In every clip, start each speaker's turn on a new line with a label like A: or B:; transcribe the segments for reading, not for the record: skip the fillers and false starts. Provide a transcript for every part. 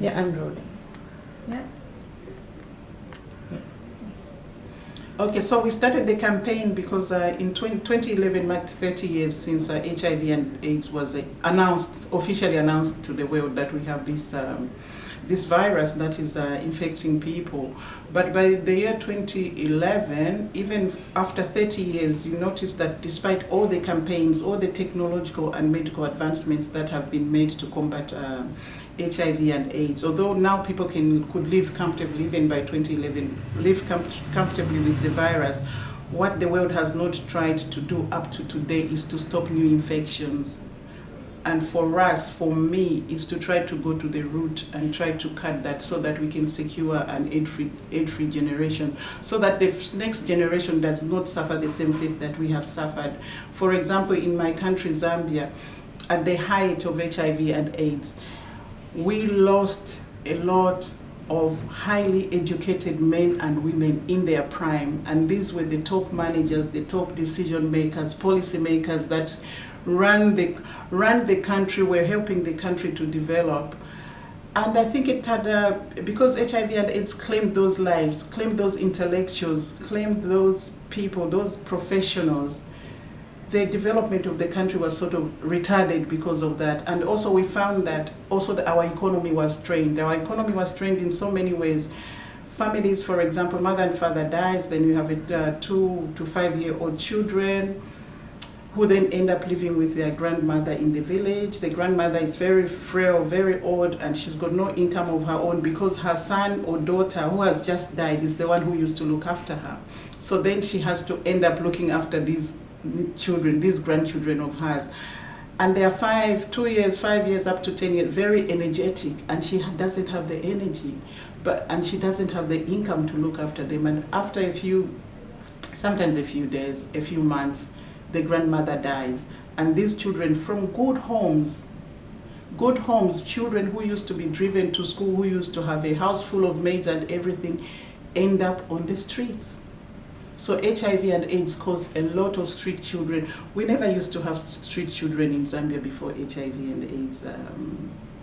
A: Yeah, I'm rolling. Yeah.
B: Okay, so we started the campaign because in 2011 marked 30 years since HIV and AIDS was officially announced to the world that we have this virus that is infecting people. But by the year 2011, even after 30 years, you notice that despite all the campaigns, all the technological and medical advancements that have been made to combat HIV and AIDS, although now people could live comfortably, even by 2011, live comfortably with the virus, what the world has not tried to do up to today is to stop new infections. And for us, for me, is to try to go to the root and try to cut that so that we can secure an AIDS-free generation, so that the next generation does not suffer the same fate that we have suffered. For example, in my country, Zambia, at the height of HIV and AIDS, we lost a lot of highly educated men and women in their prime. And these were the top managers, the top decision makers, policy makers that ran the country, were helping the country to develop. And I think it had, because HIV and AIDS claimed those lives, claimed those intellectuals, claimed those people, those professionals, the development of the country was sort of retarded because of that. And also we found that our economy was strained. Our economy was strained in so many ways. Families, for example, mother and father dies, then you have 2 to 5 year old children who then end up living with their grandmother in the village. The grandmother is very frail, very old, and she's got no income of her own because her son or daughter who has just died is the one who used to look after her. So then she has to end up looking after these children, these grandchildren of hers. And they are 2 years, 5 years, up to 10 years, very energetic, and she doesn't have the energy, and she doesn't have the income to look after them. And after sometimes a few days, a few months, the grandmother dies. And these children from good homes, children who used to be driven to school, who used to have a house full of maids and everything, end up on the streets. So HIV and AIDS caused a lot of street children. We never used to have street children in Zambia before HIV and AIDS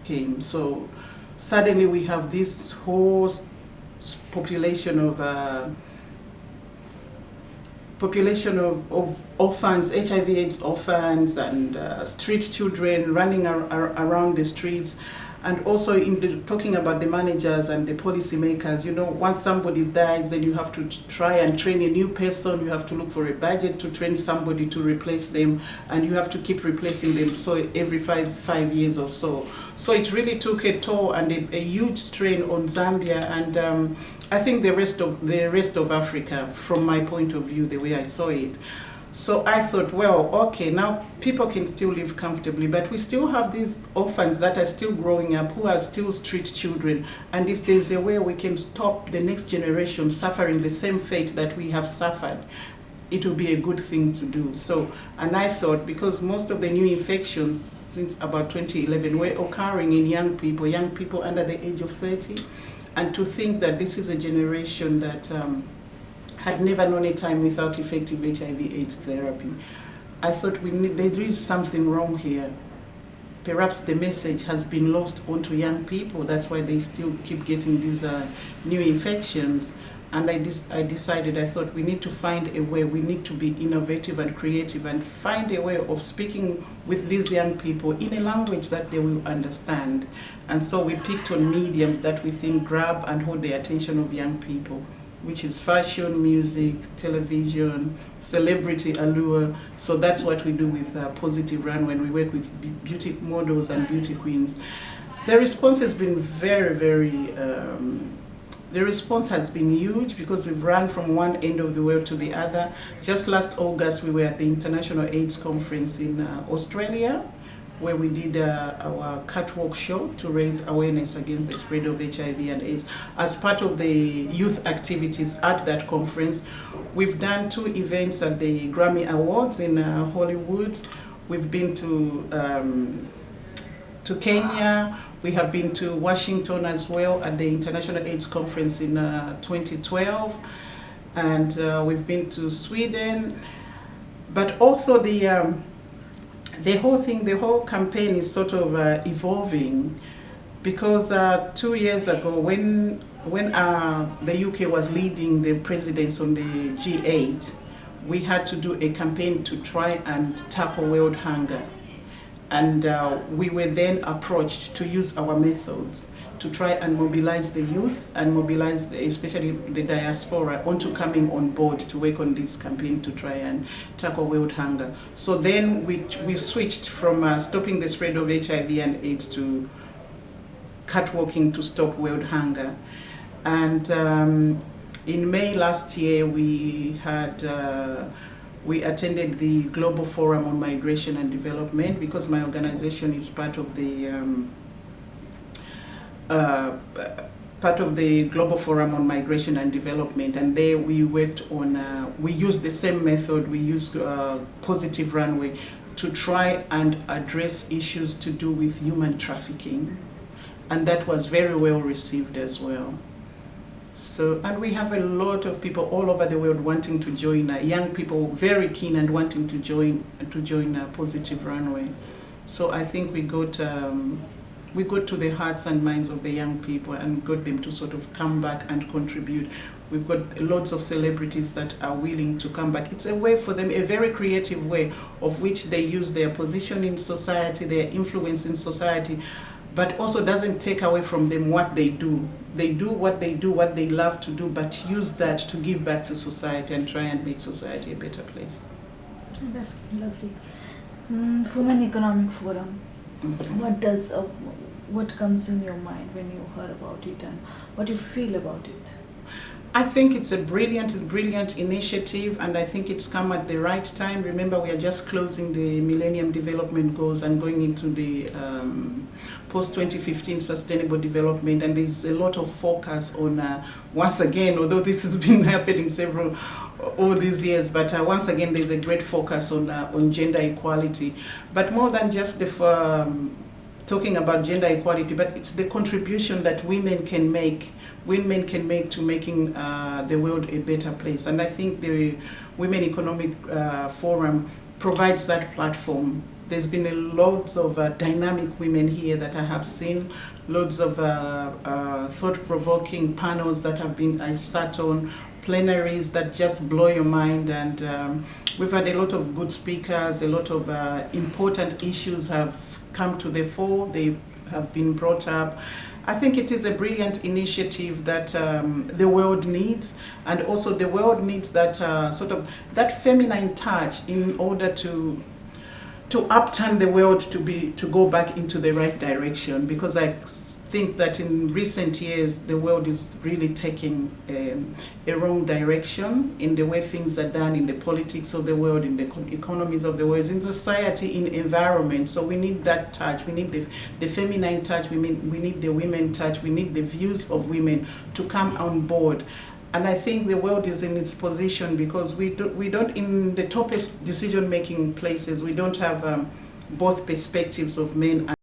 B: came. So suddenly we have this whole population of orphans, HIV/AIDS orphans, and street children running around the streets. And also talking about the managers and the policymakers, once somebody dies, then you have to try and train a new person. You have to look for a budget to train somebody to replace them, and you have to keep replacing them. So every five years or so. So it really took a toll and a huge strain on Zambia, and I think the rest of Africa, from my point of view, the way I saw it. So I thought, well, okay, now people can still live comfortably, but we still have these orphans that are still growing up, who are still street children. And if there's a way we can stop the next generation suffering the same fate that we have suffered, it will be a good thing to do. So, and I thought, because most of the new infections since about 2011 were occurring in young people under the age of 30, and to think that this is a generation that had never known a time without effective HIV/AIDS therapy, I thought there is something wrong here. Perhaps the message has been lost onto young people. That's why they still keep getting these new infections. And I thought we need to find a way, we need to be innovative and creative and find a way of speaking with these young people in a language that they will understand. And so we picked on mediums that we think grab and hold the attention of young people, which is fashion, music, television, celebrity allure. So that's what we do with Positive Run when we work with beauty models and beauty queens. The response has been very, very, the response has been huge because we've run from one end of the world to the other. Just last August, we were at the International AIDS Conference in Australia, where we did our catwalk show to raise awareness against the spread of HIV and AIDS. As part of the youth activities at that conference, we've done 2 events at the Grammy Awards in Hollywood. We've been to Kenya. We have been to Washington as well at the International AIDS Conference in 2012. And we've been to Sweden. But also the whole campaign is sort of evolving. Because 2 years ago, when the UK was leading the presidents on the G8, we had to do a campaign to try and tackle world hunger. And we were then approached to use our methods to try and mobilize the youth and mobilize especially the diaspora onto coming on board to work on this campaign to try and tackle world hunger. So then we switched from stopping the spread of HIV and AIDS to catwalking to stop world hunger. And in May last year, we attended the Global Forum on Migration and Development, because my organization is part of the Global Forum on Migration and Development, and there we worked on, we used the same method, we used Positive Runway to try and address issues to do with human trafficking, and that was very well received as well. So, and we have a lot of people all over the world wanting to join, young people very keen and wanting to join Positive Runway. So I think we got to the hearts and minds of the young people and got them to sort of come back and contribute. We've got lots of celebrities that are willing to come back. It's a way for them, a very creative way of which they use their position in society, their influence in society, but also doesn't take away from them what they do. They do, what they love to do, but use that to give back to society and try and make society a better place.
A: That's lovely. Women Economic Forum.
B: Mm-hmm.
A: What comes in your mind when you heard about it, and what you feel about it?
B: I think it's a brilliant initiative, and I think it's come at the right time. Remember, we are just closing the Millennium Development Goals and going into the post-2015 Sustainable Development, and there's a lot of focus on, once again, although this has been happening all these years, but once again there's a great focus on gender equality. But more than just talking about gender equality, but it's the contribution that women can make to making the world a better place. And I think the Women Economic Forum provides that platform. There's been loads of dynamic women here that I have seen, loads of thought-provoking panels that I've sat on, plenaries that just blow your mind, and we've had a lot of good speakers, a lot of important issues have come to the fore, they have been brought up. I think it is a brilliant initiative that the world needs, and also the world needs that sort of that feminine touch in order to upturn the world to go back into the right direction, because I think that in recent years the world is really taking a wrong direction in the way things are done, in the politics of the world, in the economies of the world, in society, in environment. So we need that touch, we need the feminine touch, we need the women touch, we need the views of women to come on board. And I think the world is in its position because we don't in the toppest decision-making places, we don't have both perspectives of men and